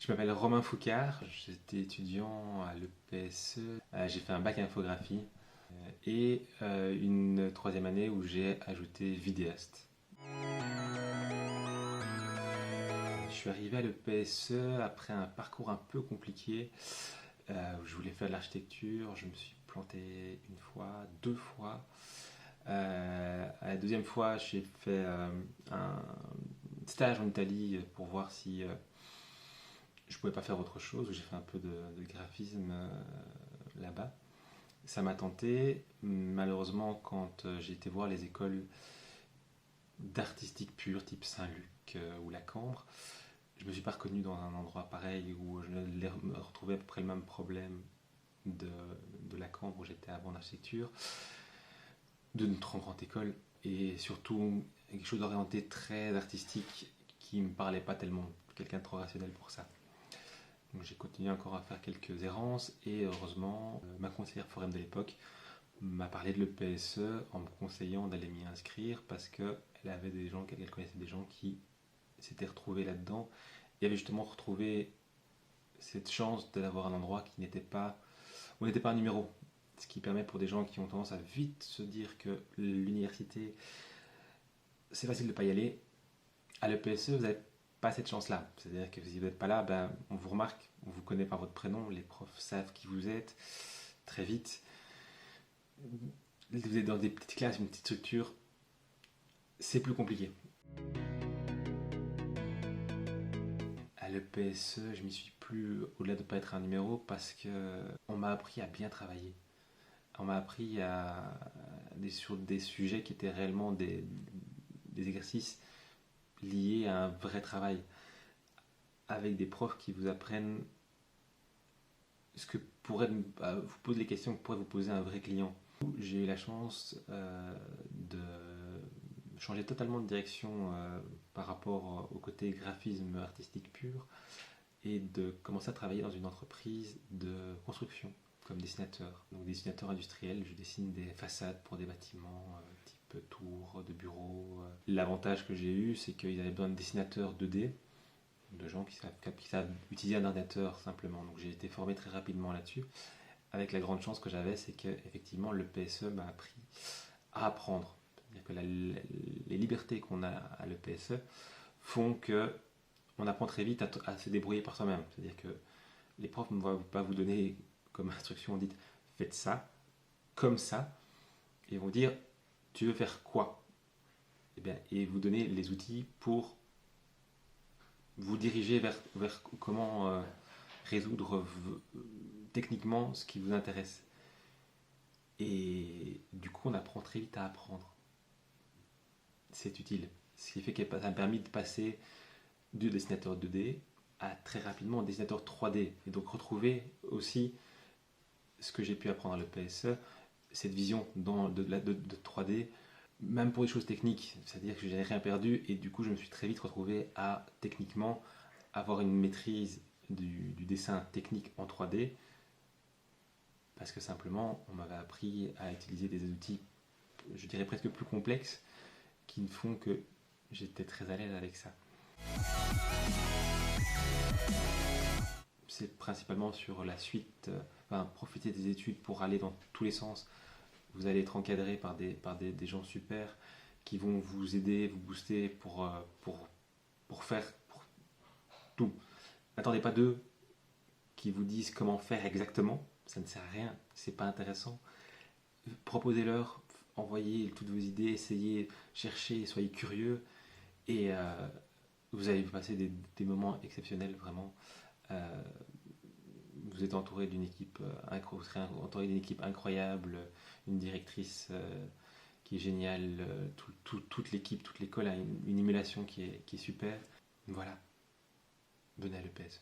Je m'appelle Romain Foucard, j'étais étudiant à l'EPSE, j'ai fait un bac infographie et une troisième année où j'ai ajouté vidéaste. Je suis arrivé à l'EPSE après un parcours un peu compliqué où je voulais faire de l'architecture, je me suis planté une fois, deux fois. À la deuxième fois, j'ai fait un stage en Italie pour voir si je pouvais pas faire autre chose. J'ai fait un peu de graphisme là-bas. Ça m'a tenté. Malheureusement, quand j'ai été voir les écoles d'artistique pure, type Saint-Luc ou la Cambre, je me suis pas reconnu dans un endroit pareil où je retrouvais à peu près le même problème de la Cambre où j'étais avant l'architecture, de une trop grande école et surtout quelque chose d'orienté très artistique qui me parlait pas tellement, quelqu'un de trop rationnel pour ça. Donc j'ai continué encore à faire quelques errances et heureusement ma conseillère forum de l'époque m'a parlé de l'EPSE en me conseillant d'aller m'y inscrire parce qu'elle avait des gens, qu'elle connaissait des gens qui s'étaient retrouvés là-dedans et avaient justement retrouvé cette chance d'avoir un endroit qui n'était pas, où n'était pas un numéro. Ce qui permet pour des gens qui ont tendance à vite se dire que l'université, c'est facile de ne pas y aller. À l'EPSE, vous n'avez pas cette chance-là. C'est-à-dire que si vous n'êtes pas là, ben, on vous remarque, on vous connaît par votre prénom, les profs savent qui vous êtes très vite. Vous êtes dans des petites classes, une petite structure, c'est plus compliqué. À l'EPSE, je m'y suis plus au-delà de ne pas être un numéro parce qu'on m'a appris à bien travailler. On m'a appris sur des sujets qui étaient réellement des exercices liés à un vrai travail, avec des profs qui vous apprennent ce que pourrait vous poser les questions que pourrait vous poser un vrai client. J'ai eu la chance de changer totalement de direction par rapport au côté graphisme artistique pur et de commencer à travailler dans une entreprise de construction comme dessinateur. Donc dessinateur industriel, je dessine des façades pour des bâtiments type tours, de bureaux. L'avantage que j'ai eu, c'est qu'ils avaient besoin de dessinateurs 2D, de gens qui savent utiliser un ordinateur simplement. Donc j'ai été formé très rapidement là-dessus. Avec la grande chance que j'avais, c'est que effectivement le PSE m'a appris à apprendre. C'est-à-dire que les libertés qu'on a à l'EPSE font que on apprend très vite à se débrouiller par soi-même. C'est-à-dire que les profs ne vont pas vous donner comme instruction dite faites ça, comme ça, et vont dire tu veux faire quoi, et vous donner les outils pour vous diriger vers comment résoudre techniquement ce qui vous intéresse. Et du coup, on apprend très vite à apprendre. C'est utile. Ce qui fait que ça m'a permis de passer du dessinateur 2D à très rapidement un dessinateur 3D. Et donc retrouver aussi ce que j'ai pu apprendre à l'EPSE, cette vision de 3D, même pour les choses techniques. C'est-à-dire que je n'ai rien perdu et du coup, je me suis très vite retrouvé à techniquement avoir une maîtrise du dessin technique en 3D parce que simplement, on m'avait appris à utiliser des outils, je dirais presque plus complexes, qui ne font que j'étais très à l'aise avec ça. C'est principalement sur la suite, profiter des études pour aller dans tous les sens. Vous allez être encadré par des gens super qui vont vous aider, vous booster pour faire tout. N'attendez pas d'eux qui vous disent comment faire exactement, ça ne sert à rien, c'est pas intéressant. Proposez-leur, envoyez toutes vos idées, essayez, cherchez, soyez curieux et vous allez passer des moments exceptionnels vraiment. Vous êtes entouré d'une équipe, vous serez entouré d'une équipe incroyable, une directrice qui est géniale, toute l'équipe, toute l'école a une émulation qui est super. Voilà, venez à l'EPSE.